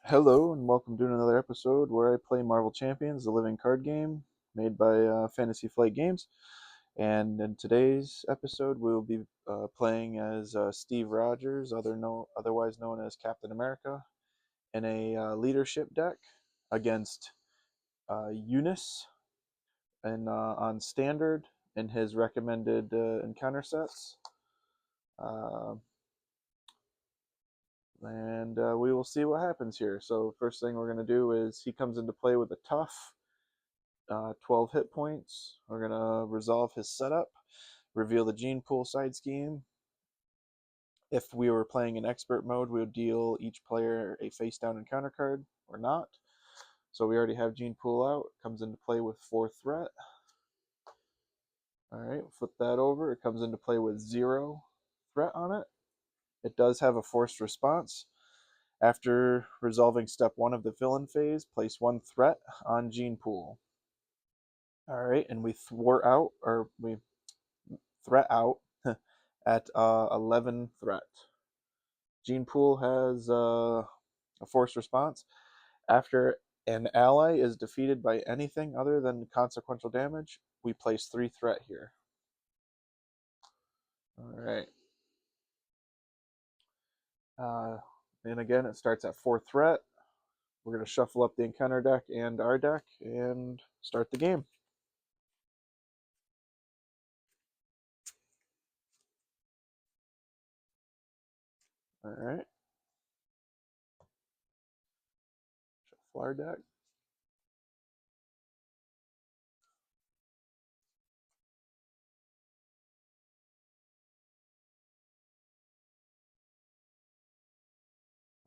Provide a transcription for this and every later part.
Hello and welcome to another episode where I play Marvel Champions, the living card game made by Fantasy Flight Games. And in today's episode, we'll be playing as Steve Rogers, otherwise known as Captain America, in a leadership deck against UNUS and on standard in his recommended encounter sets. Uh, and we will see what happens here. So first thing we're going to do is he comes into play with a tough 12 hit points. We're going to resolve his setup, reveal the gene pool side scheme. If we were playing in expert mode, we would deal each player a face down encounter card, or not. So we already have gene pool out. Comes into play with 4 threat. Alright, flip that over. It comes into play with 0 threat on it. It does have a forced response. After resolving step 1 of the villain phase, place 1 threat on gene pool. Alright, and we threat out at 11 threat. Gene pool has a forced response. After an ally is defeated by anything other than consequential damage, we place 3 threat here. Alright. And again, it starts at 4 threat. We're going to shuffle up the encounter deck and our deck and start the game. Alright. Shuffle our deck.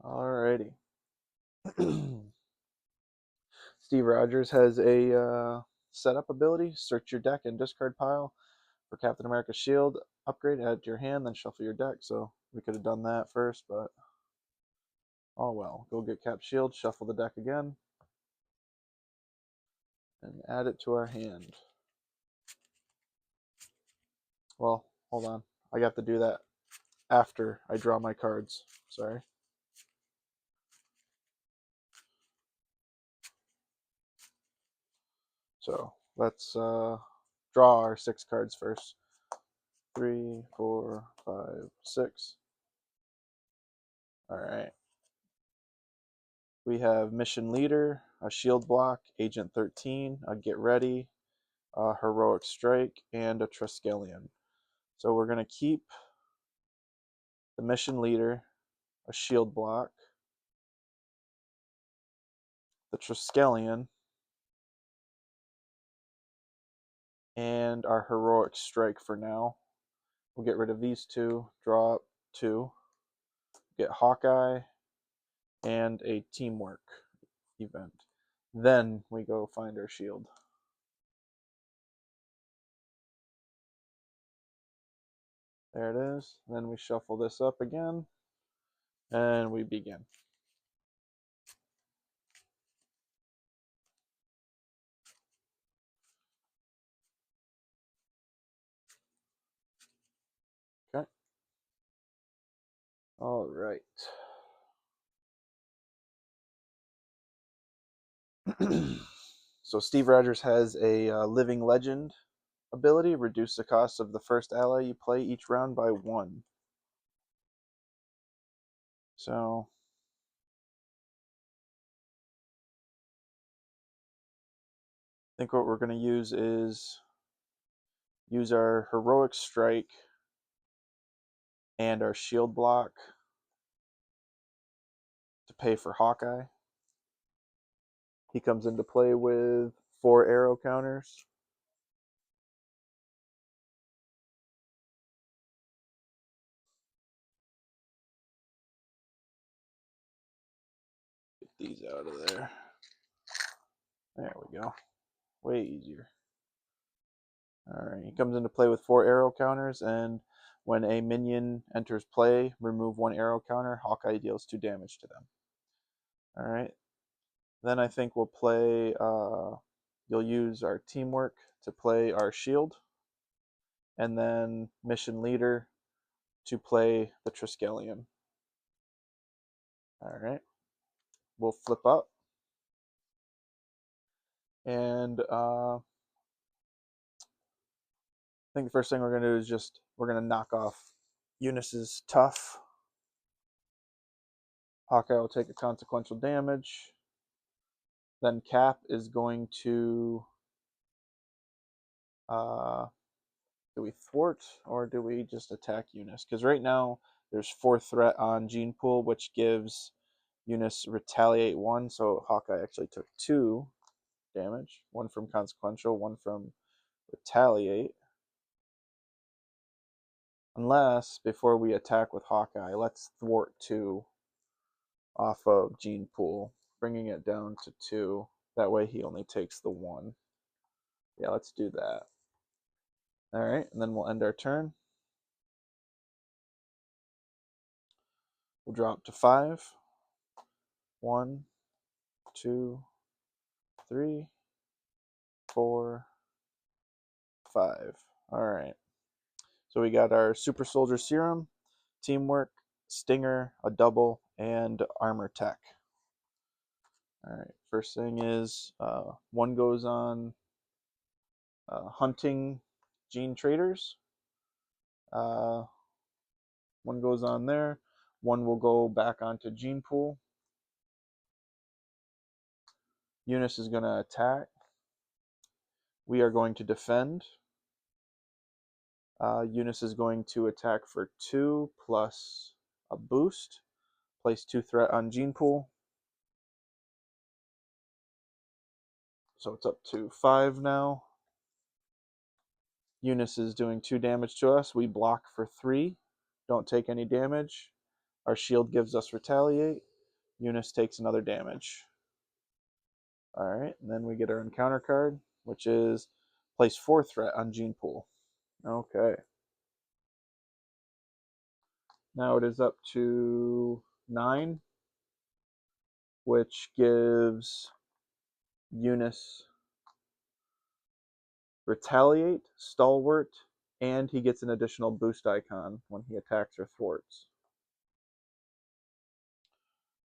Alrighty. Steve Rogers has a setup ability. Search your deck and discard pile for Captain America's shield. Upgrade, add to your hand, then shuffle your deck. So we could have done that first, but oh well. Go get Cap's shield, shuffle the deck again, and add it to our hand. Well, hold on. I got to do that after I draw my cards. Sorry. So let's draw our 6 cards first. 3, 4, 5, 6. All right. We have Mission Leader, a Shield Block, Agent 13, a Get Ready, a Heroic Strike, and a Triskelion. So we're going to keep the Mission Leader, a Shield Block, the Triskelion, and our Heroic Strike for now. We'll get rid of these 2, draw up 2, get Hawkeye, and a Teamwork event. Then we go find our shield. There it is. Then we shuffle this up again, and we begin. Okay. All right. So Steve Rogers has a Living Legend ability. Reduce the cost of the first ally you play each round by 1. So I think what we're going to use is use our Heroic Strike and our Shield Block to pay for Hawkeye. He comes into play with 4 arrow counters. Get these out of there. There we go. Way easier. Alright, he comes into play with 4 arrow counters, and when a minion enters play, remove 1 arrow counter. Hawkeye deals 2 damage to them. Alright, then I think we'll play, you'll use our Teamwork to play our shield, and then Mission Leader to play the Triskelion. Alright. we'll flip up. And I think the first thing we're going to do is we're going to knock off UNUS's tough. Hawkeye will take a consequential damage. Then Cap is going to, do we thwart or do we just attack UNUS? Because right now there's 4 threat on Gene Pool, which gives UNUS retaliate 1. So Hawkeye actually took 2 damage, 1 from consequential, 1 from retaliate. Unless, before we attack with Hawkeye, let's thwart 2 off of Gene Pool, bringing it down to 2. That way he only takes the 1. Yeah, let's do that. All right, and then we'll end our turn. We'll drop to 5. 1, 2, 3, 4, 5. All right. So we got our Super Soldier Serum, Teamwork, Stinger, a double, and Armor Tech. All right. First thing is 1 goes on Hunting Gene Traders. 1 goes on there. 1 will go back onto Gene Pool. UNUS is going to attack. We are going to defend. UNUS is going to attack for 2 plus a boost. Place 2 threat on Gene Pool. So it's up to 5 now. UNUS is doing 2 damage to us. We block for 3. Don't take any damage. Our shield gives us retaliate. UNUS takes another damage. Alright, and then we get our encounter card, which is place 4 threat on Gene Pool. Okay. Now it is up to 9, which gives UNUS retaliate, stalwart, and he gets an additional boost icon when he attacks or thwarts.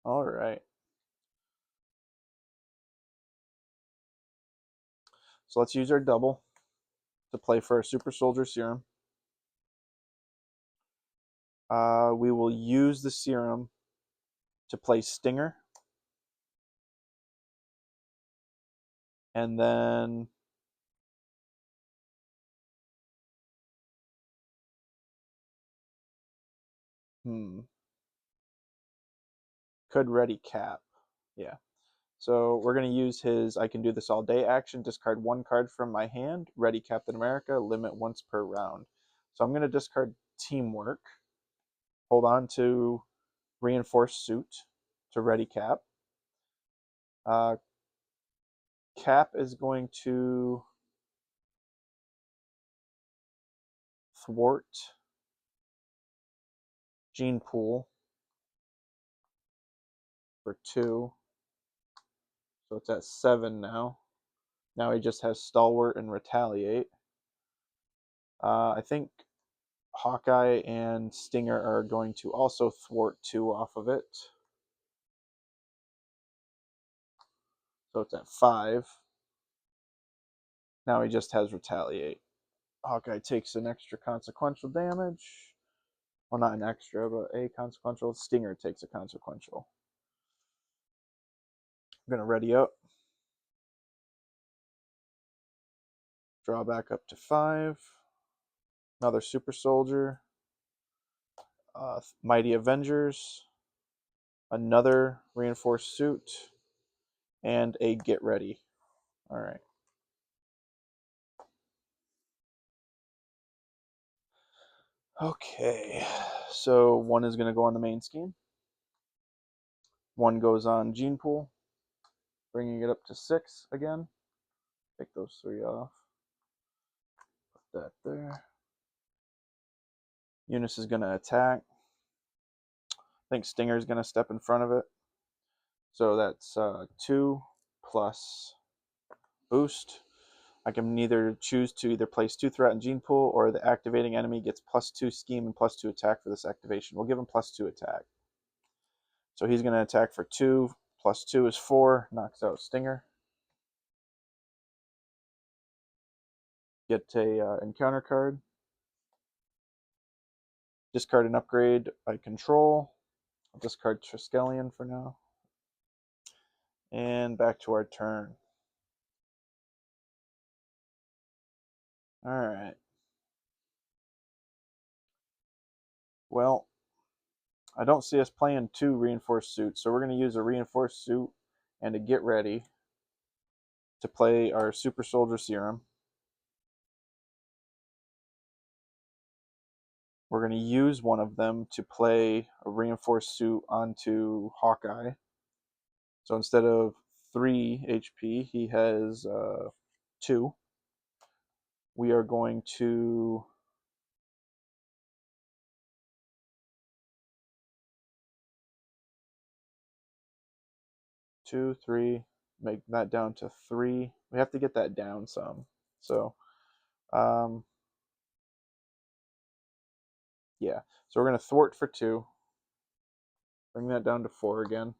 All right. So let's use our double to play for a Super Soldier Serum. We will use the serum to play Stinger. And then could ready Cap. Yeah. So we're going to use his I can do this all day action, discard 1 card from my hand, ready Captain America, limit once per round. So I'm going to discard Teamwork, hold on to Reinforced Suit to ready Cap. Cap is going to thwart Gene Pool for 2. So it's at 7 now. Now he just has Stalwart and Retaliate. I think Hawkeye and Stinger are going to also thwart 2 off of it. So it's at 5. Now he just has Retaliate. Hawkeye takes an extra consequential damage. Well, not an extra, but a consequential. Stinger takes a consequential. I'm going to ready up. Draw back up to 5. Another Super Soldier. Mighty Avengers. Another Reinforced Suit. And a Get Ready. All right. Okay. So 1 is going to go on the main scheme. 1 goes on Gene Pool, bringing it up to 6 again. Take those 3 off. Put that there. UNUS is going to attack. I think Stinger is going to step in front of it. So that's 2 plus boost. I can either choose to either place 2 threat in Gene Pool, or the activating enemy gets +2 scheme and +2 attack for this activation. We'll give him +2 attack. So he's going to attack for 2 +2 is 4, knocks out Stinger. Get a encounter card. Discard an upgrade I control. I'll discard Triskelion for now. And back to our turn. Alright. Well, I don't see us playing 2 reinforced suits, so we're going to use a reinforced suit and to get ready to play our Super Soldier Serum. We're going to use one of them to play a reinforced suit onto Hawkeye. So instead of 3 HP, he has 2. We are going to two, three, make that down to 3. We have to get that down some. So, yeah. So we're going to thwart for 2. Bring that down to 4 again.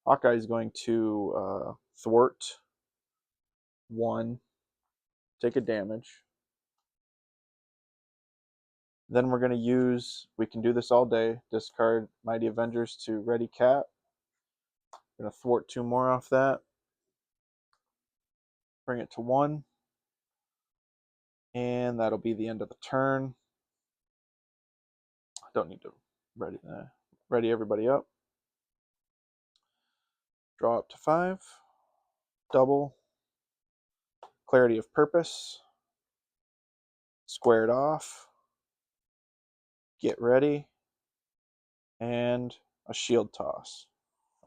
Hawkeye is going to thwart 1, take a damage. Then we're going to use, we can do this all day, discard Mighty Avengers to Ready Cat. We're going to thwart 2 more off that. Bring it to 1. And that'll be the end of the turn. I don't need to ready everybody up. Draw up to 5. Double. Clarity of Purpose. Square it off. Get ready. And a shield toss.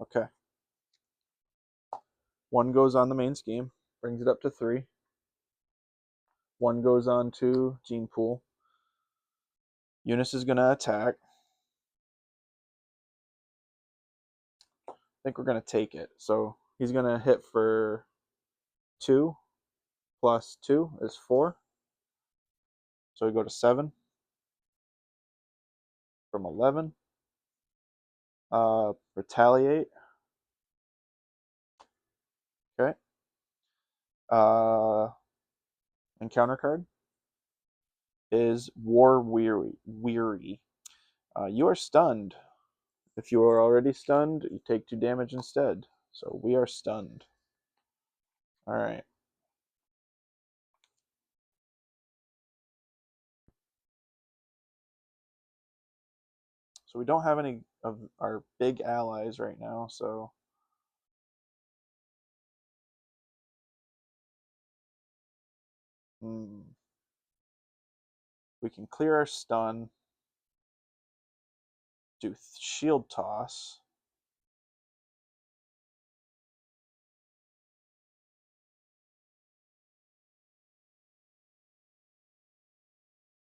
Okay. 1 goes on the main scheme. Brings it up to 3. 1 goes on to Gene Pool. UNUS is going to attack. I think we're going to take it. So he's going to hit for 2 plus 2 is 4. So we go to 7 from 11. Retaliate. Okay. Encounter card is War Weary. You are stunned. If you are already stunned, you take 2 damage instead. So we are stunned. All right. So we don't have any of our big allies right now, so we can clear our stun, do shield toss.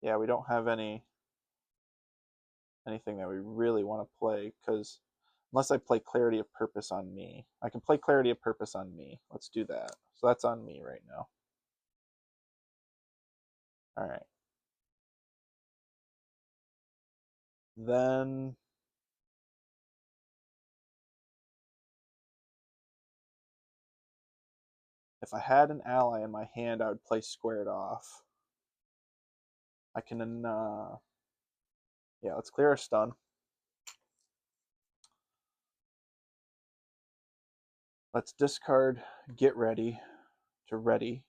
Yeah, we don't have anything that we really want to play, because unless I play Clarity of Purpose on me. I can play Clarity of Purpose on me. Let's do that. So that's on me right now. All right. Then if I had an ally in my hand, I would play Squared Off. I can, yeah, let's clear our stun. Let's discard Get Ready to Ready.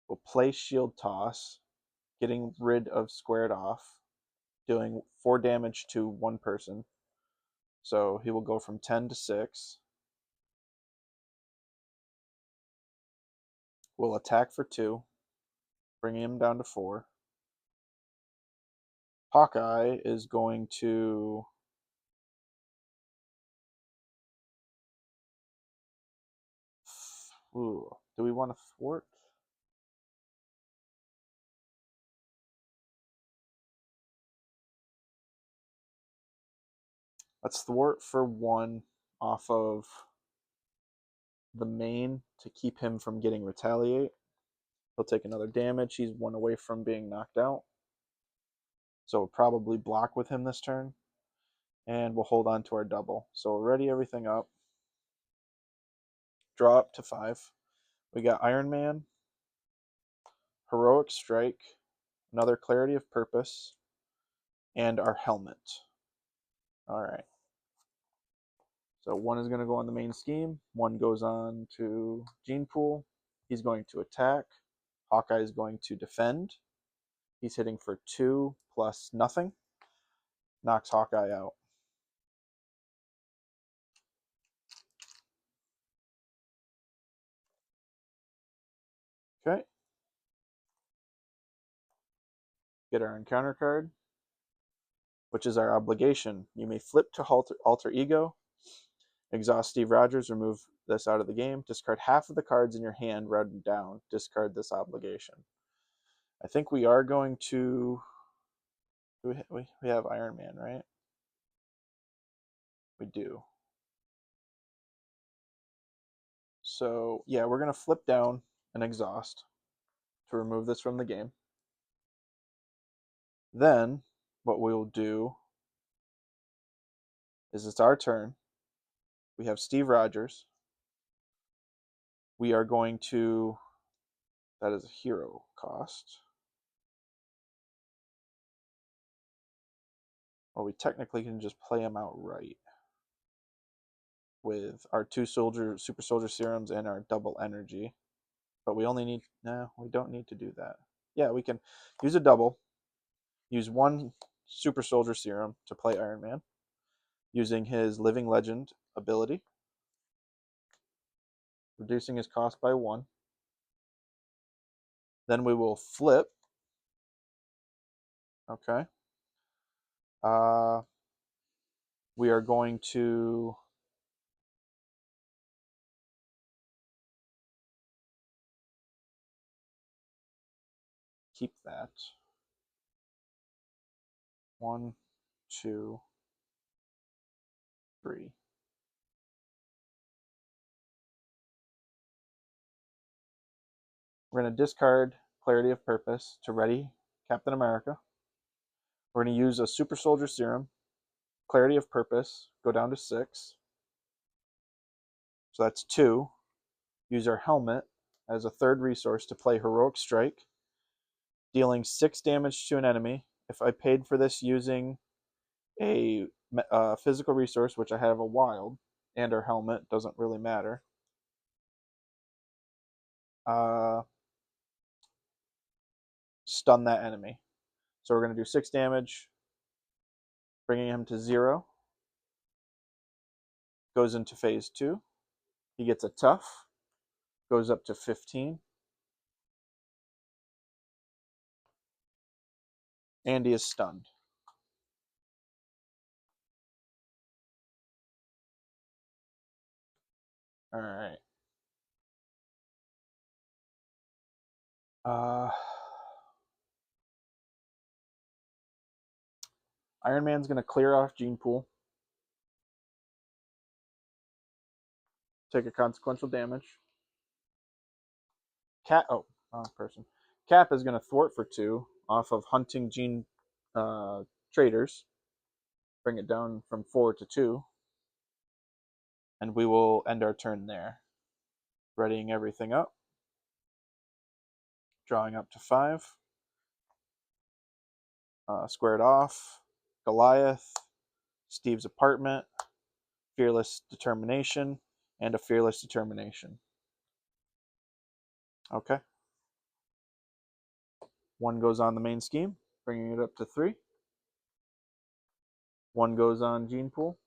We'll play Shield Toss, getting rid of Squared Off, doing 4 damage to 1 person. So he will go from 10 to 6. We'll attack for 2, bringing him down to 4. Hawkeye is going to do we want to thwart? Let's thwart for 1 off of the main to keep him from getting retaliate. He'll take another damage. He's 1 away from being knocked out. So we'll probably block with him this turn. and we'll hold on to our double. So we'll ready everything up. Draw up to 5. We got Iron Man, Heroic Strike, another Clarity of Purpose, and our helmet. All right. So one is going to go on the main scheme. One goes on to Gene Pool. He's going to attack. Hawkeye is going to defend. He's hitting for 2 plus nothing. Knocks Hawkeye out. Okay. Get our encounter card, which is our obligation. You may flip to alter ego. Exhaust Steve Rogers, remove this out of the game. Discard half of the cards in your hand, red down. Discard this obligation. I think we are going to. We have Iron Man, right? We do. So, yeah, we're going to flip down an exhaust to remove this from the game. Then, what we'll do is it's our turn. We have Steve Rogers. We are going to. That is a hero cost. Well, we technically can just play him outright with our 2 super soldier serums and our double energy. But we only need. No, we don't need to do that. Yeah, we can use a double. Use 1 super soldier serum to play Iron Man using his Living Legend ability, reducing his cost by 1. Then we will flip. Okay. We are going to keep that. 1, 2, 3. We're going to discard Clarity of Purpose to ready Captain America. We're going to use a Super Soldier Serum, Clarity of Purpose, go down to 6. So that's 2. Use our helmet as a 3rd resource to play Heroic Strike, dealing 6 damage to an enemy. If I paid for this using a physical resource, which I have a wild, and our helmet, doesn't really matter. Stun that enemy. So we're going to do 6 damage, bringing him to 0. Goes into phase 2. He gets a tough, goes up to 15. And he is stunned. All right. Iron Man's going to clear off Gene Pool. Take a consequential damage. Wrong person. Cap is going to thwart for 2 off of hunting Gene traders. Bring it down from 4 to 2. And we will end our turn there. Readying everything up. Drawing up to 5. Squared off. Goliath. Steve's apartment. Fearless Determination. And a Fearless Determination. Okay. 1 goes on the main scheme, bringing it up to 3. 1 goes on Gene Pool.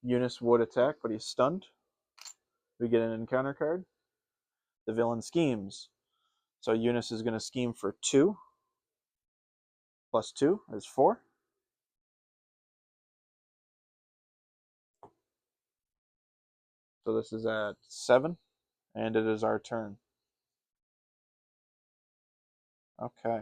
UNUS would attack, but he's stunned. We get an encounter card. The villain schemes. So UNUS is going to scheme for 2. Plus 2 is 4. So this is at 7. And it is our turn. Okay.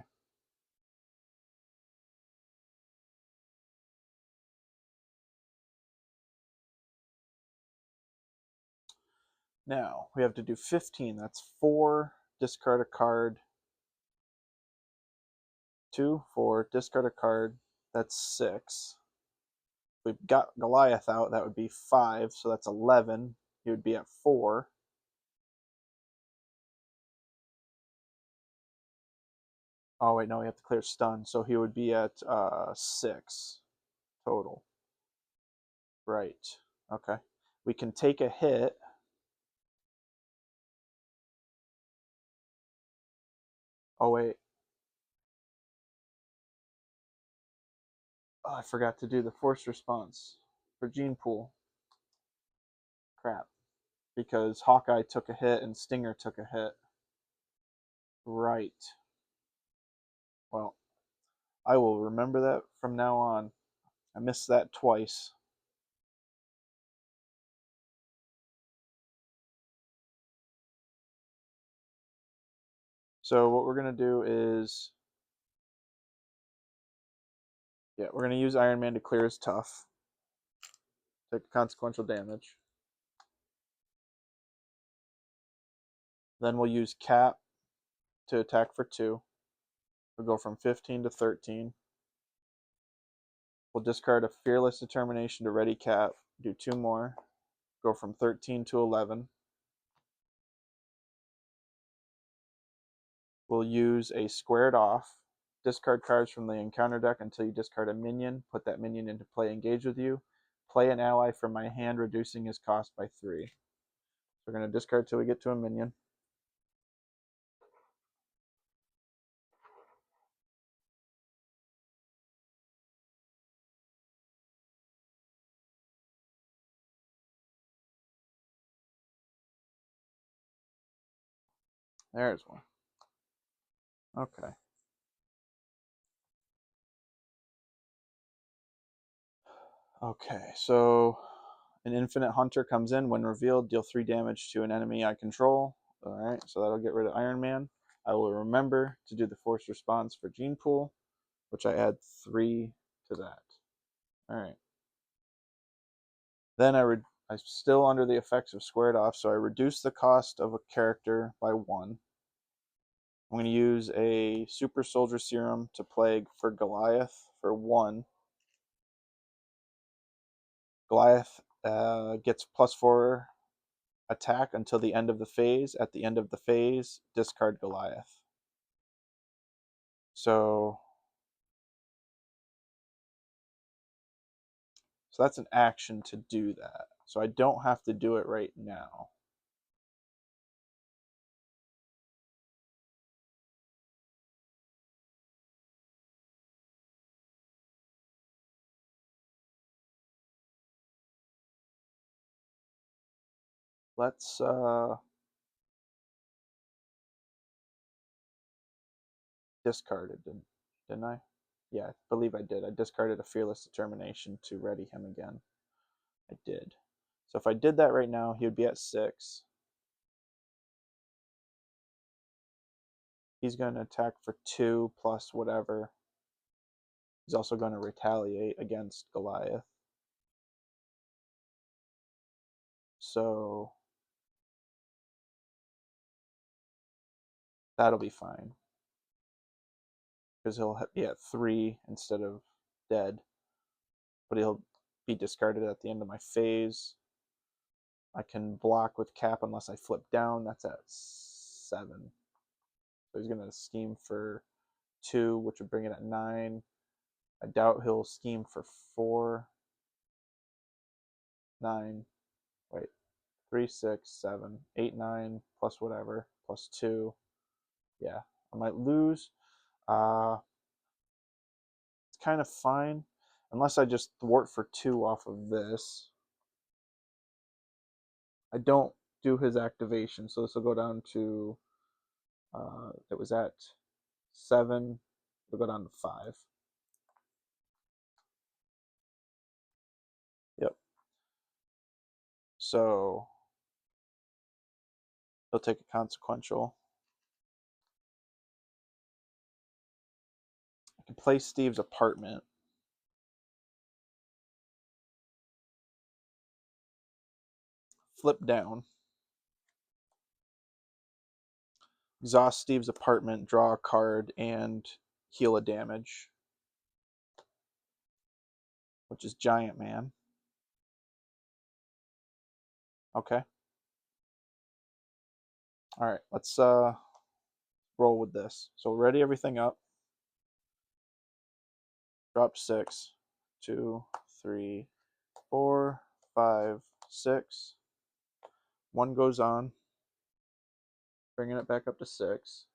Now, we have to do 15. That's 4. Discard a card. 2, 4. Discard a card. That's 6. If we got Goliath out, that would be 5, so that's 11. He would be at 4. Oh, wait, no, we have to clear stun, so he would be at 6 total. Right. Okay. We can take a hit. Oh, wait. Oh, I forgot to do the force response for Gene Pool. Crap. Because Hawkeye took a hit and Stinger took a hit. Right. Well, I will remember that from now on. I missed that twice. So what we're going to do is, yeah, we're going to use Iron Man to clear his tough. Take consequential damage. Then we'll use Cap to attack for 2. We'll go from 15 to 13. We'll discard a Fearless Determination to ready Cap, do 2 more, go from 13 to 11. We'll use a Squared Off. Discard cards from the encounter deck until you discard a minion. Put that minion into play, engage with you. Play an ally from my hand, reducing his cost by 3. So we're going to discard till we get to a minion. There's one. Okay. Okay, so an Infinite Hunter comes in. When revealed, deal 3 damage to an enemy I control. Alright, so that'll get rid of Iron Man. I will remember to do the force response for Gene Pool, which I add 3 to that. Alright. Then I'm still under the effects of Squared Off, so I reduce the cost of a character by 1. I'm going to use a Super Soldier Serum to plague for Goliath for 1. Goliath gets +4 attack until the end of the phase. At the end of the phase, discard Goliath. So that's an action to do that. So I don't have to do it right now. Let's discard it, didn't I? Yeah, I believe I did. I discarded a Fearless Determination to ready him again. I did. So if I did that right now, he would be at 6. He's going to attack for 2 plus whatever. He's also going to retaliate against Goliath. So that'll be fine. Because he'll be at 3 instead of dead. But he'll be discarded at the end of my phase. I can block with Cap unless I flip down. That's at 7. So he's going to scheme for 2, which would bring it at 9. I doubt he'll scheme for 4. 9. Wait. 3, 6, 7, 8, 9, plus whatever, plus 2. Yeah, I might lose. It's kind of fine. Unless I just thwart for 2 off of this. I don't do his activation, so this will go down to, it was at 7, it'll go down to 5. Yep. So he'll take a consequential. I can play Steve's apartment. Flip down. Exhaust Steve's apartment, draw a card, and heal a damage. which is Giant Man. Okay. All right, let's roll with this. So ready everything up. Drop 6, 2, 3, 4, 5, 6. 1 goes on, bringing it back up to 6.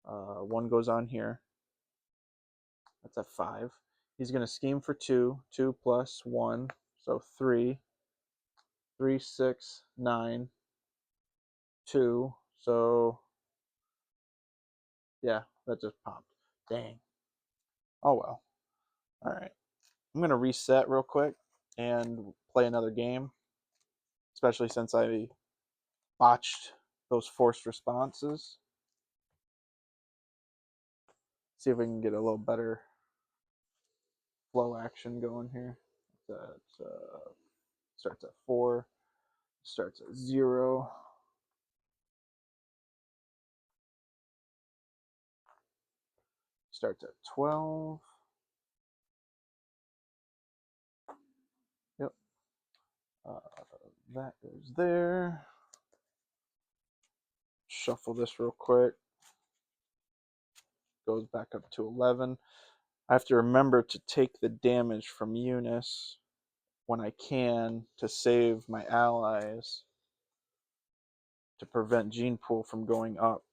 1 goes on here. That's at 5. He's going to scheme for 2. 2 plus 1, so 3. 3, 6, 9, 2. So, yeah, that just popped. Dang. Oh well. All right. I'm going to reset real quick and play another game, especially since I botched those forced responses. See if we can get a little better flow action going here. That starts at 4, starts at 0. Starts at 12. Yep. That goes there. Shuffle this real quick. Goes back up to 11. I have to remember to take the damage from UNUS when I can to save my allies to prevent gene pool from going up.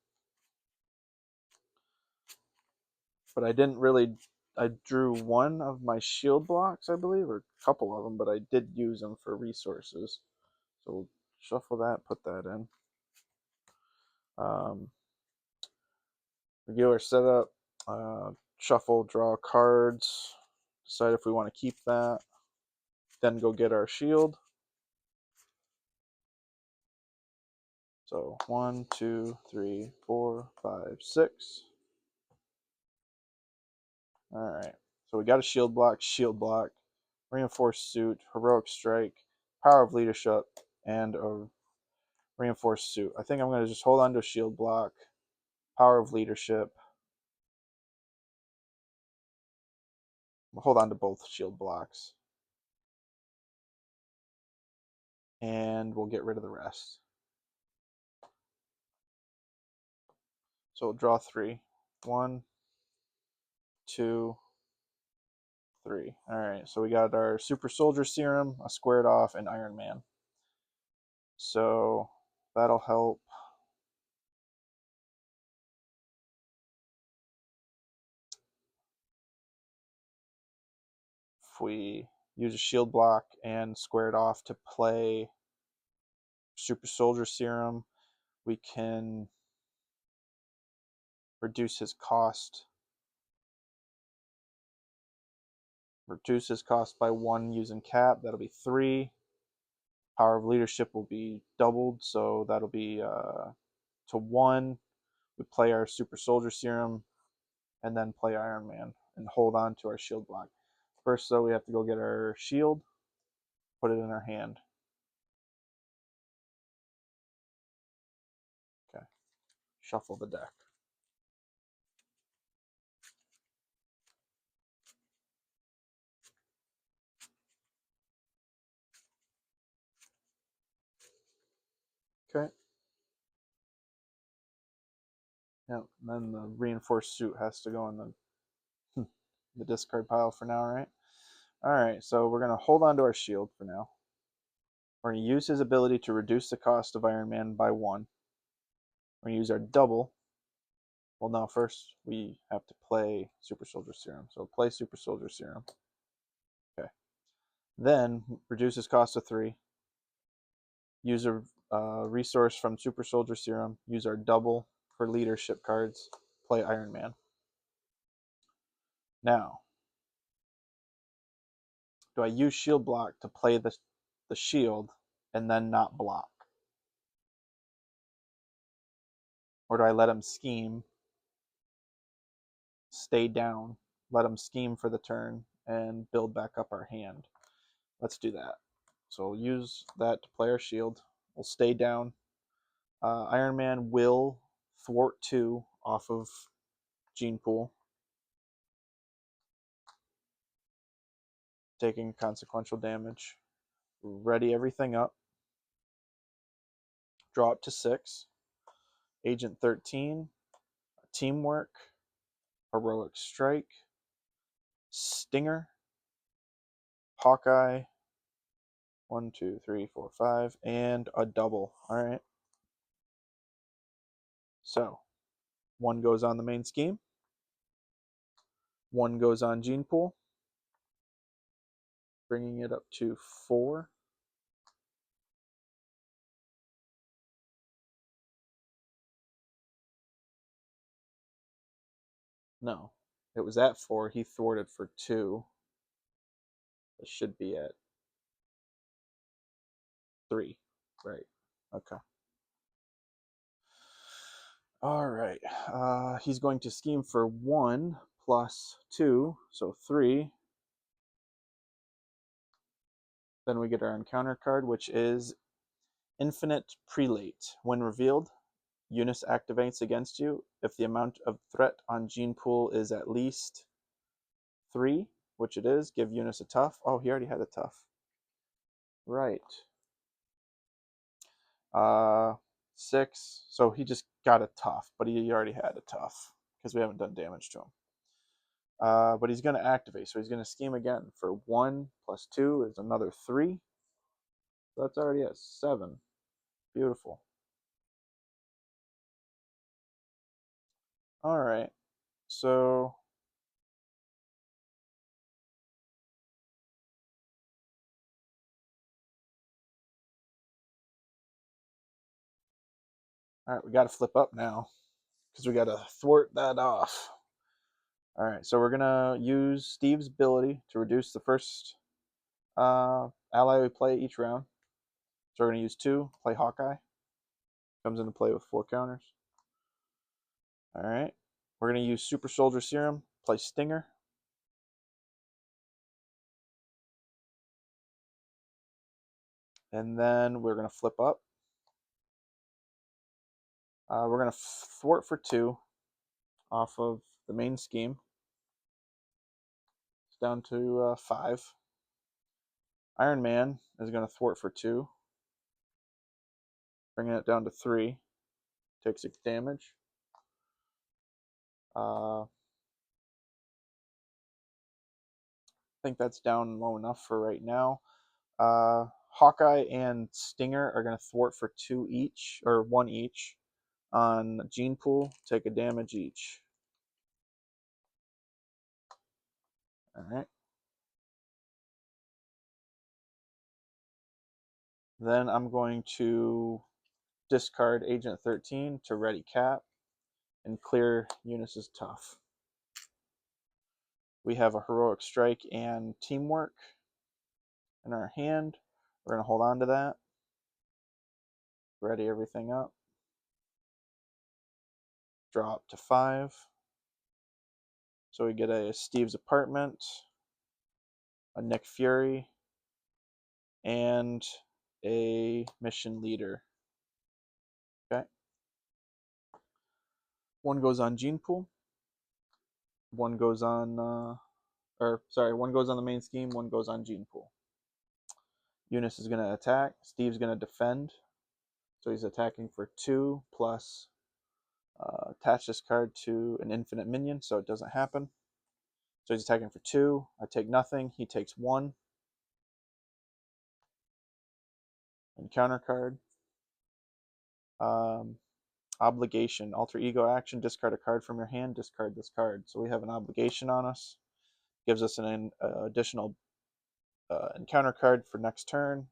But I didn't really. I drew 1 of my shield blocks, I believe, or a couple of them, but I did use them for resources. So we'll shuffle that, put that in. Regular setup, shuffle, draw cards, decide if we want to keep that, then go get our shield. So 1, 2, 3, 4, 5, 6. All right. So we got a shield block, reinforced suit, heroic strike, power of leadership, and a reinforced suit. I think I'm going to just hold on to a shield block, power of leadership. Hold on to both shield blocks. And we'll get rid of the rest. So we'll draw 3. 1, 2, 3. All right, so we got our super soldier serum, a squared off, and Iron Man. So that'll help. If we use a shield block and squared off to play super soldier serum, we can reduce his cost. Reduce his cost by 1 using cap. That'll be 3. Power of leadership will be doubled, so that'll be to 1. We play our super soldier serum and then play Iron Man and hold on to our shield block. First, though, we have to go get our shield, put it in our hand. Okay. Shuffle the deck. Okay. Yep. And then the reinforced suit has to go in the discard pile for now, right? All right. So we're gonna hold on to our shield for now. We're gonna use his ability to reduce the cost of Iron Man by 1. We're gonna use our double. Well, no. First, we have to play Super Soldier Serum. So play Super Soldier Serum. Okay. Then reduce his cost to 3. Use a resource from Super Soldier Serum. Use our double for leadership cards. Play Iron Man. Now, do I use shield block to play the shield and then not block? Or do I let him scheme, stay down, let him scheme for the turn, and build back up our hand? Let's do that. So we'll use that to play our shield. We'll stay down. Iron Man will thwart 2 off of Gene Pool. taking consequential damage. Ready everything up. Draw up to 6. Agent 13. Teamwork. Heroic Strike. Stinger. Hawkeye. 1, 2, 3, 4, 5. And a double. Alright. So, 1 goes on the main scheme. 1 goes on Gene Pool. Bringing it up to 4. No, it was at 4. He thwarted for 2. It should be at 3. Right. Okay. All right. He's going to scheme for 1 plus 2, so 3. Then we get our encounter card, which is Infinite Prelate. When revealed, UNUS activates against you if the amount of threat on Gene Pool is at least 3, which it is. Give UNUS a tough. Oh, he already had a tough. Right. 6. So he just got a tough, but he already had a tough because we haven't done damage to him. But he's going to activate, so he's going to scheme again for 1 plus 2 is another 3. So that's already at 7. Beautiful. All right. So all right, we got to flip up now because we got to thwart that off. All right, so we're gonna use Steve's ability to reduce the first ally we play each round. So we're gonna use 2. Play Hawkeye. Comes into play with 4 counters. All right, we're gonna use Super Soldier Serum. Play Stinger. And then we're gonna flip up. We're gonna thwart for 2 off of the main scheme. It's down to 5. Iron Man is going to thwart for 2, bringing it down to 3. Take 6 damage. I think that's down low enough for right now. Hawkeye and Stinger are going to thwart for 2 each, or 1 each. On Gene Pool, take a damage each. All right. Then I'm going to discard Agent 13 to ready Cap and clear UNUS's tough. We have a Heroic Strike and Teamwork in our hand. We're going to hold on to that. Ready everything up. Draw up to 5. So we get a Steve's Apartment, a Nick Fury, and a Mission Leader. Okay. 1 goes on Gene Pool. 1 goes on, 1 goes on the main scheme. 1 goes on Gene Pool. UNUS is going to attack. Steve's going to defend. So he's attacking for 2 plus attach this card to an infinite minion so it doesn't happen. So he's attacking for 2. I take nothing. He takes 1. Encounter card. Obligation. Alter ego action. Discard a card from your hand. Discard this card. So we have an obligation on us. Gives us an additional encounter card for next turn.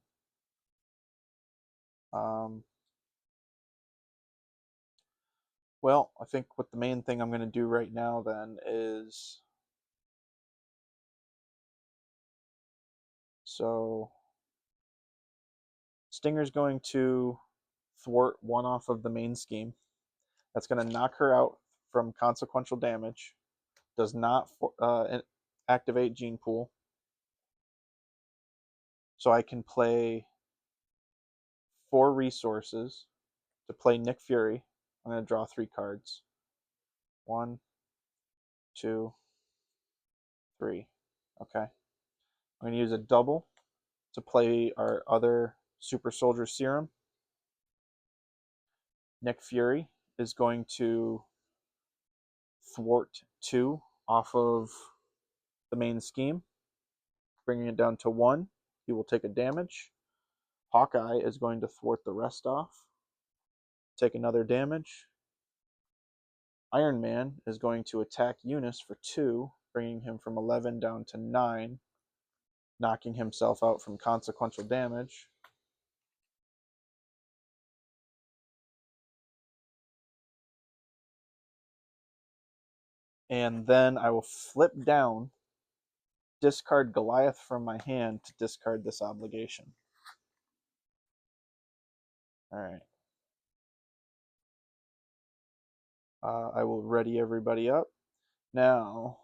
Well, I think what the main thing I'm going to do right now then is... So Stinger's going to thwart 1 off of the main scheme. That's going to knock her out from consequential damage. Does not activate Gene Pool. So I can play 4 resources to play Nick Fury. I'm going to draw 3 cards. 1, 2, 3. Okay. I'm going to use a double to play our other Super Soldier Serum. Nick Fury is going to thwart 2 off of the main scheme, bringing it down to 1. He will take a damage. Hawkeye is going to thwart the rest off, take another damage. Iron Man is going to attack UNUS for 2, bringing him from 11 down to 9, knocking himself out from consequential damage. And then I will flip down, discard Goliath from my hand to discard this obligation. All right. I will ready everybody up. Now,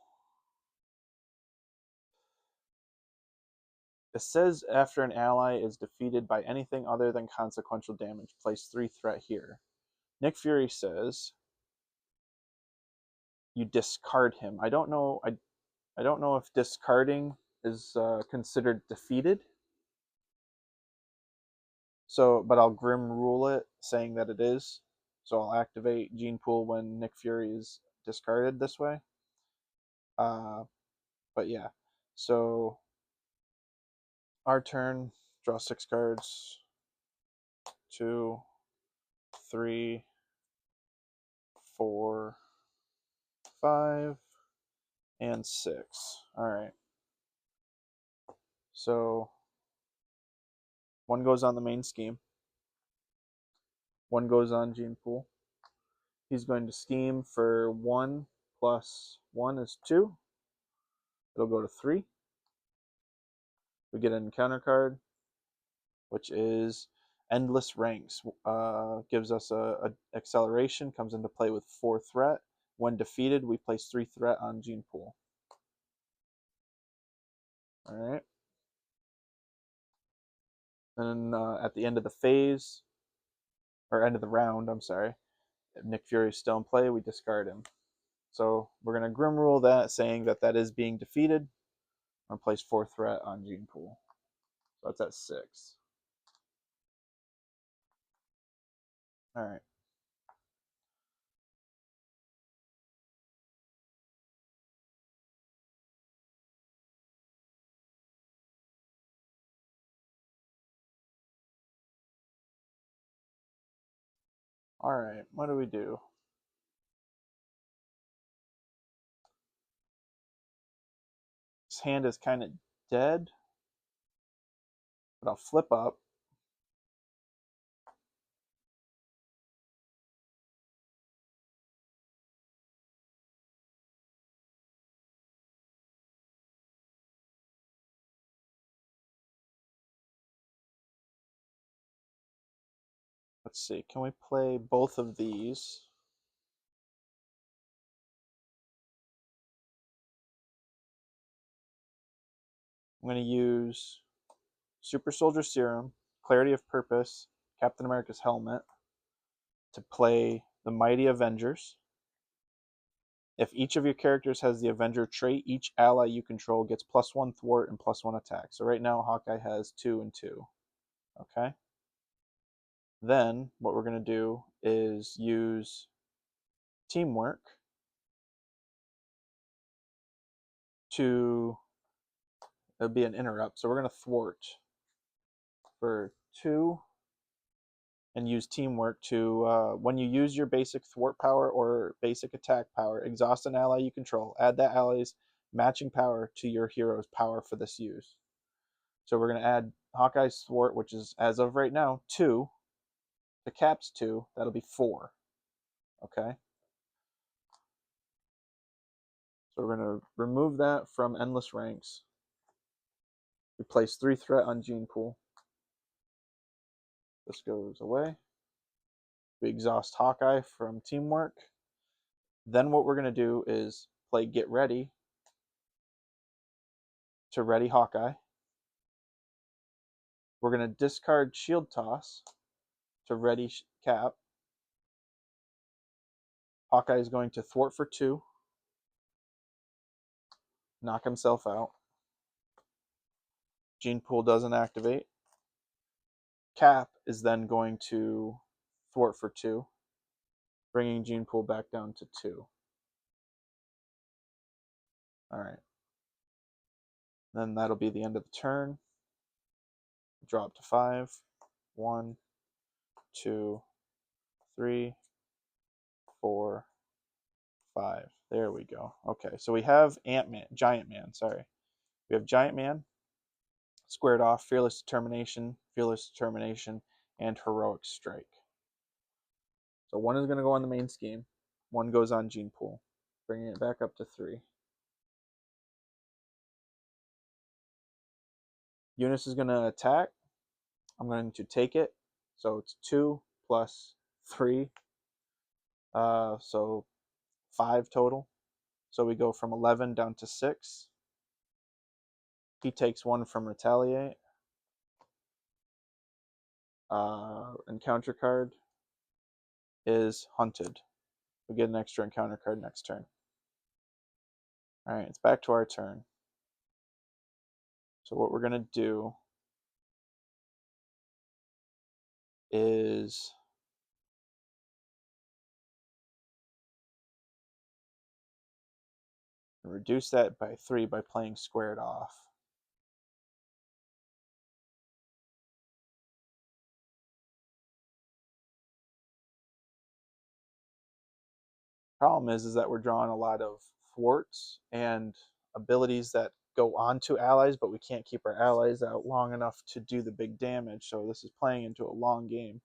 it says after an ally is defeated by anything other than consequential damage, place 3 threat here. Nick Fury says you discard him. I don't know. I don't know if discarding is considered defeated. So, but I'll Grim Rule it, saying that it is. So I'll activate Gene Pool when Nick Fury is discarded this way. But yeah, so our turn. Draw 6 cards. 2, 3, 4, 5, and 6. All right. So 1 goes on the main scheme. 1 goes on Gene Pool. He's going to scheme for 1 plus 1 is 2. It'll go to 3. We get an encounter card, which is Endless Ranks. Gives us a acceleration, comes into play with 4 threat. When defeated, we place 3 threat on Gene Pool. All right. And at the end of the phase, or end of the round, I'm sorry, if Nick Fury is still in play, we discard him. So we're going to Grim Rule that, saying that that is being defeated. I'm going to place 4 threat on Gene Pool. So that's at 6. All right. All right. What do we do? His hand is kind of dead, but I'll flip up. Let's see. Can we play both of these? I'm going to use Super Soldier Serum, Clarity of Purpose, Captain America's Helmet to play the Mighty Avengers. If each of your characters has the Avenger trait, each ally you control gets +1 thwart and +1 attack. So right now, Hawkeye has 2 and 2. Okay? Then, what we're going to do is use Teamwork to. It'll be an interrupt. So we're going to thwart for 2 and use Teamwork to, when you use your basic thwart power or basic attack power, exhaust an ally you control. Add that ally's matching power to your hero's power for this use. So we're going to add Hawkeye's thwart, which is, as of right now, 2. The Cap's 2. That'll be 4. Okay? So we're going to remove that from Endless Ranks. We place 3 threat on Gene Pool. This goes away. We exhaust Hawkeye from Teamwork. Then what we're going to do is play Get Ready to ready Hawkeye. We're going to discard Shield Toss to ready Cap. Hawkeye is going to thwart for 2, knock himself out. Gene Pool doesn't activate. Cap is then going to thwart for 2, bringing Gene Pool back down to 2. All right. Then that'll be the end of the turn. Drop to 5. 1, 2, 3, 4, 5. There we go. Okay, so we have Giant Man, sorry. We have Giant Man, squared off, Fearless Determination, and Heroic Strike. So one is going to go on the main scheme. One goes on Gene Pool, bringing it back up to 3. UNUS is going to attack. I'm going to take it. So it's 2 plus 3. So 5 total. So we go from 11 down to 6. He takes 1 from Retaliate. Encounter card is Hunted. We get an extra encounter card next turn. Alright, it's back to our turn. So what we're going to do is reduce that by 3 by playing Squared Off. Problem is that we're drawing a lot of thwarts and abilities that go onto allies, but we can't keep our allies out long enough to do the big damage. So this is playing into a long game.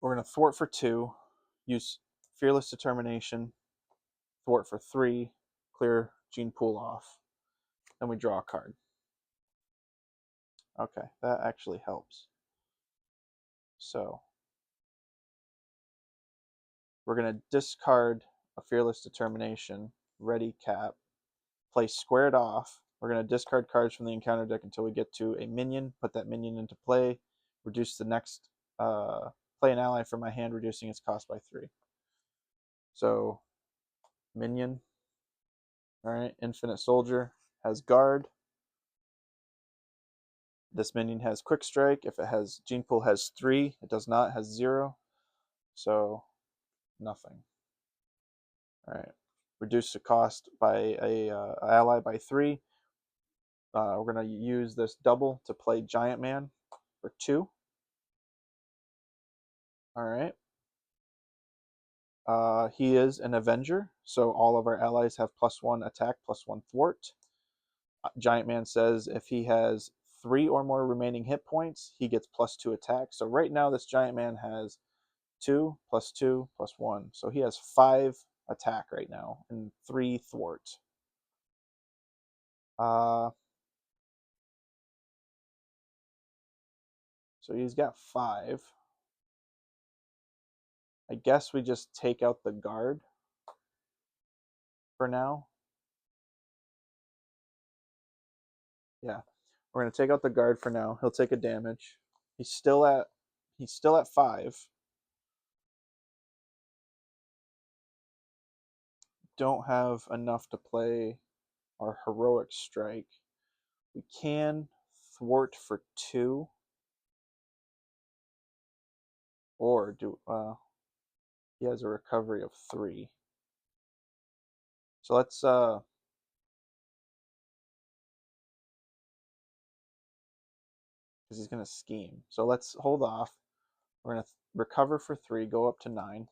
We're going to thwart for 2, use Fearless Determination, thwart for 3, clear Gene Pool off. Then we draw a card. Okay, that actually helps. So we're going to discard a Fearless Determination, ready Cap, play Squared Off. We're going to discard cards from the encounter deck until we get to a minion, put that minion into play, reduce the next, play an ally from my hand, reducing its cost by 3. So minion, all right, Infinite Soldier has Guard. This minion has Quick Strike. If it has Gene Pool has 3, it does not, has 0. So nothing. All right. Reduce the cost by a ally by 3. We're going to use this double to play Giant Man for 2. All right. He is an Avenger, so all of our allies have +1 attack, +1 thwart. Giant Man says if he has 3 or more remaining hit points, he gets +2 attack. So right now this Giant Man has 2 + 2 + 1. So he has 5 attack right now and 3 thwart. So he's got 5. I guess we just take out the guard for now. Yeah, we're gonna take out the guard for now. He'll take a damage. He's still at 5. Don't have enough to play our heroic strike. We can thwart for 2, or do he has a recovery of 3. So let's because he's gonna scheme. So let's hold off. We're gonna recover for 3, go up to 9.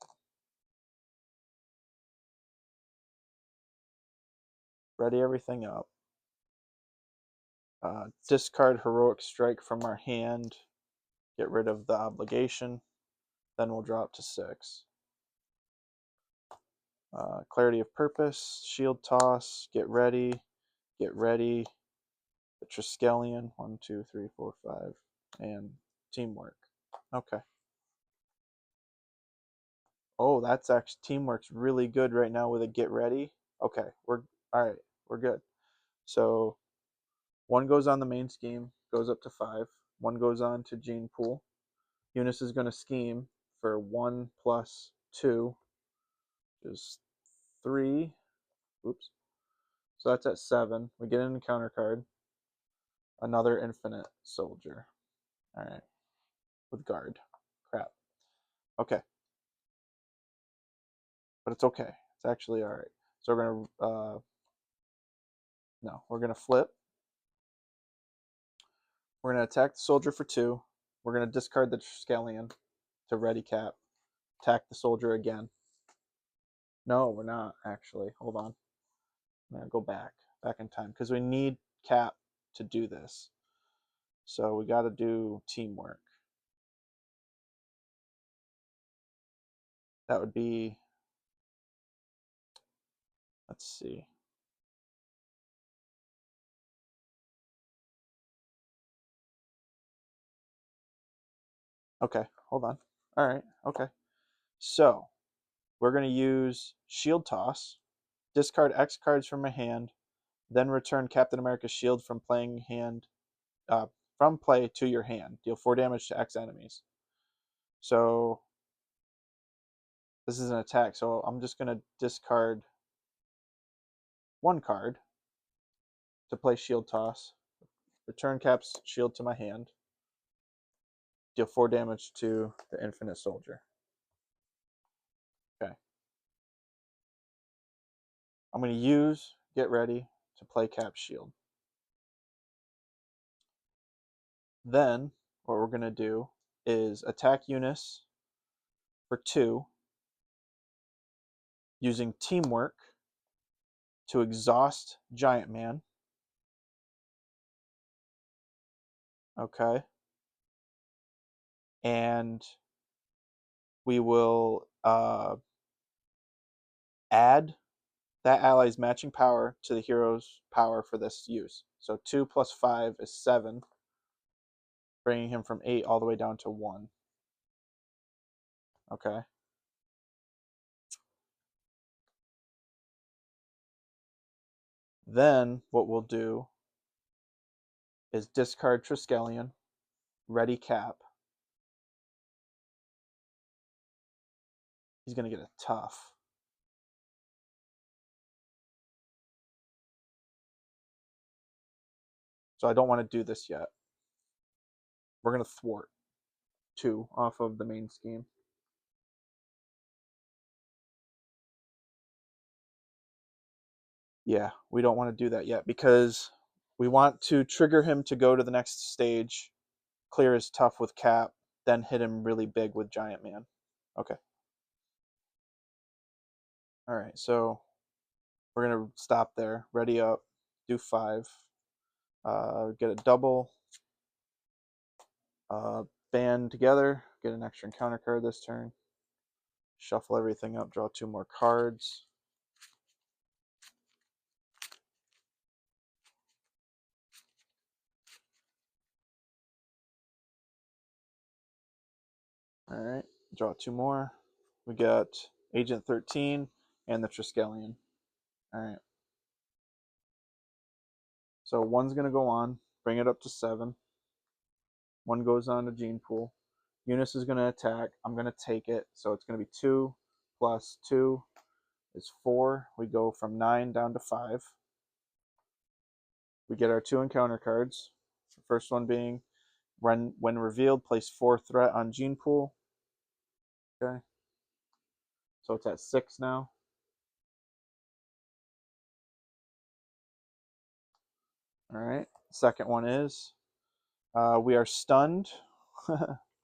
Ready everything up. Discard heroic strike from our hand. Get rid of the obligation. Then we'll drop to 6. Clarity of purpose, shield toss, get ready, the Triskelion, 1, 2, 3, 4, 5, and teamwork. Okay. Oh, that's actually, teamwork's really good right now with a get ready. Okay, all right, we're good. So 1 goes on the main scheme, goes up to 5. 1 goes on to Gene Pool. UNUS is going to scheme for 1 + 2, which is 3. Oops. So that's at 7. We get an encounter card. Another infinite soldier. All right. With guard. Crap. Okay. But it's okay. It's actually all right. So we're going to, no, we're going to flip. We're going to attack the soldier for 2. We're going to discard the Triskelion to ready cap. Attack the soldier again. No, we're not actually. Hold on. I'm going to go back in time because we need cap to do this. So we got to do teamwork. That would be, let's see. Okay, hold on. All right, okay. So we're going to use Shield Toss, discard X cards from my hand, then return Captain America's shield from from play to your hand. Deal 4 damage to X enemies. So this is an attack. So I'm just going to discard 1 card to play Shield Toss. Return Cap's shield to my hand. Deal 4 damage to the Infinite Soldier. Okay. I'm going to get ready to play Cap's shield. Then what we're going to do is attack UNUS for 2 using teamwork to exhaust Giant Man. Okay. And we will add that ally's matching power to the hero's power for this use. So 2 plus 5 is 7, bringing him from 8 all the way down to 1. Okay. Then what we'll do is discard Triskelion, ready cap. He's going to get a tough. So I don't want to do this yet. We're going to thwart 2 off of the main scheme. Yeah, we don't want to do that yet because we want to trigger him to go to the next stage, clear his tough with cap, then hit him really big with Giant Man. Okay. All right, so we're going to stop there. Ready up, do 5. Get a double. Band together, get an extra encounter card this turn. Shuffle everything up, draw 2 more cards. All right, draw 2 more. We got Agent 13 and the Triskelion. All right. So 1's going to go on, bring it up to 7. 1 goes on to Gene Pool. UNUS is going to attack. I'm going to take it. So it's going to be 2 plus 2 is 4. We go from 9 down to 5. We get our 2 encounter cards. The first one being when revealed, place 4 threat on Gene Pool. Okay. So it's at 6 now. All right. Second one is we are stunned.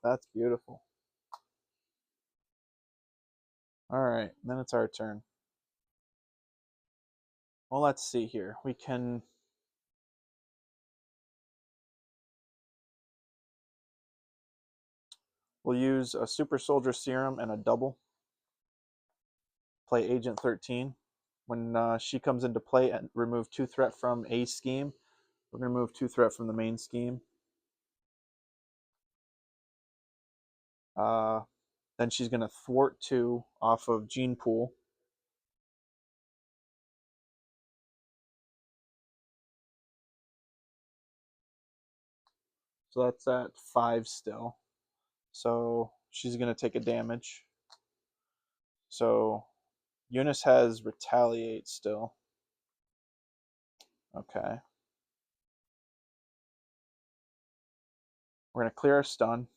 That's beautiful. All right. Then it's our turn. Well, let's see here. We'll use a Super Soldier Serum and a double. Play Agent 13. When she comes into play and remove 2 threat from a scheme, we're going to remove 2 threat from the main scheme. Then she's going to thwart 2 off of Gene Pool. So that's at 5 still. So she's going to take a damage. So UNUS has retaliate still. Okay. We're going to clear our stun.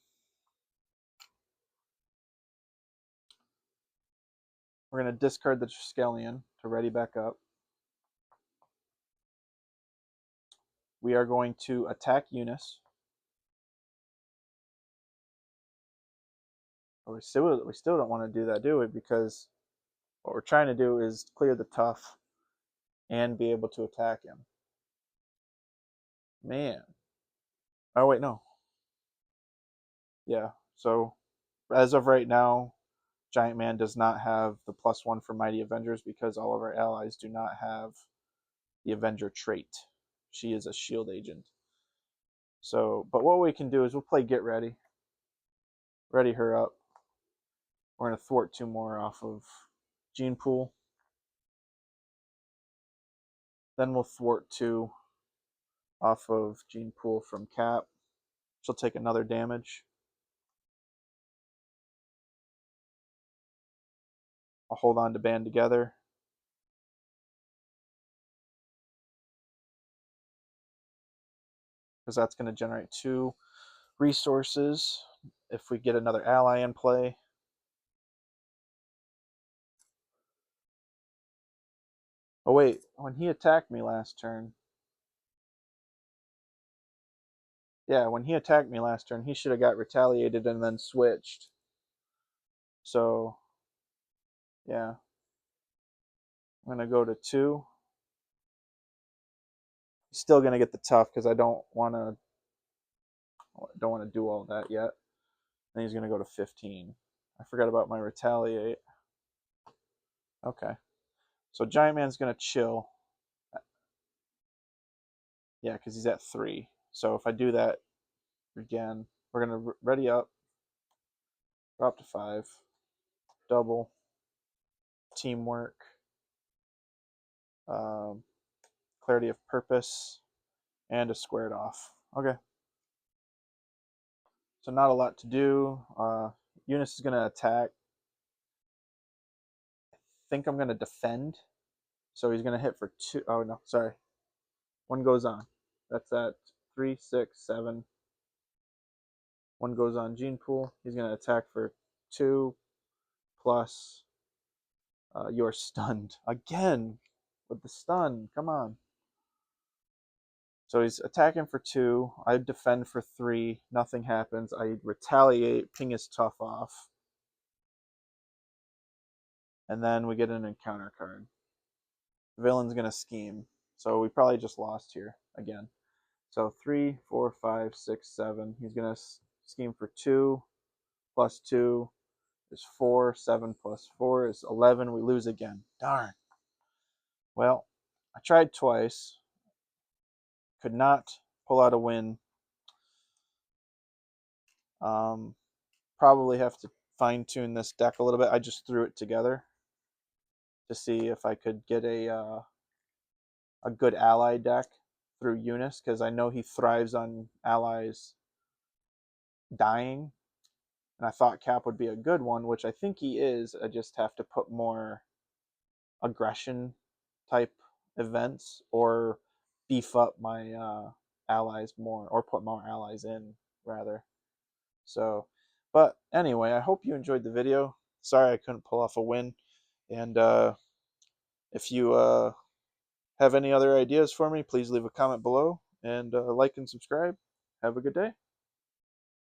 We're going to discard the Triskelion to ready back up. We are going to attack UNUS. We still don't want to do that, do we? Because what we're trying to do is clear the tough and be able to attack him. Man. Oh, wait, no. Yeah, so as of right now, Giant Man does not have the +1 for Mighty Avengers because all of our allies do not have the Avenger trait. She is a shield agent. So, but what we can do is we'll play Get Ready. Ready her up. We're going to thwart 2 more off of Gene Pool. Then we'll thwart 2 off of Gene Pool from Cap. She'll take another damage. I'll hold on to Band Together. Because that's going to generate 2 resources if we get another ally in play. Oh wait, when he attacked me last turn, when he attacked me last turn, he should have got retaliated and then switched. So, yeah. I'm going to go to 2. He's still going to get the tough because I don't want to do all that yet. Then he's going to go to 15. I forgot about my retaliate. Okay. So Giant Man's going to chill. Yeah, because he's at 3. So if I do that again, we're going to ready up, drop to 5, double, teamwork, clarity of purpose, and a squared off. Okay. So not a lot to do. UNUS is going to attack. I think I'm going to defend. So he's going to hit for 2. Oh, no, sorry. 1 goes on. That's at 3, 6, 7. 1 goes on Gene Pool. He's going to attack for 2 plus you're stunned. Again with the stun. Come on. So he's attacking for 2. I defend for 3. Nothing happens. I retaliate, ping his tough off. And then we get an encounter card. The villain's going to scheme. So we probably just lost here again. So 3, 4, 5, 6, 7. He's going to scheme for 2 plus 2 is 4. 7 plus 4 is 11. We lose again. Darn. Well, I tried twice. Could not pull out a win. Probably have to fine-tune this deck a little bit. I just threw it together to see if I could get a good ally deck through UNUS, because I know he thrives on allies dying, and I thought Cap would be a good one, which I think he is. I just have to put more aggression type events or beef up my allies more, or put more allies in rather. So, but anyway, I hope you enjoyed the video. Sorry I couldn't pull off a win, and if you have any other ideas for me, please leave a comment below, and like and subscribe. Have a good day.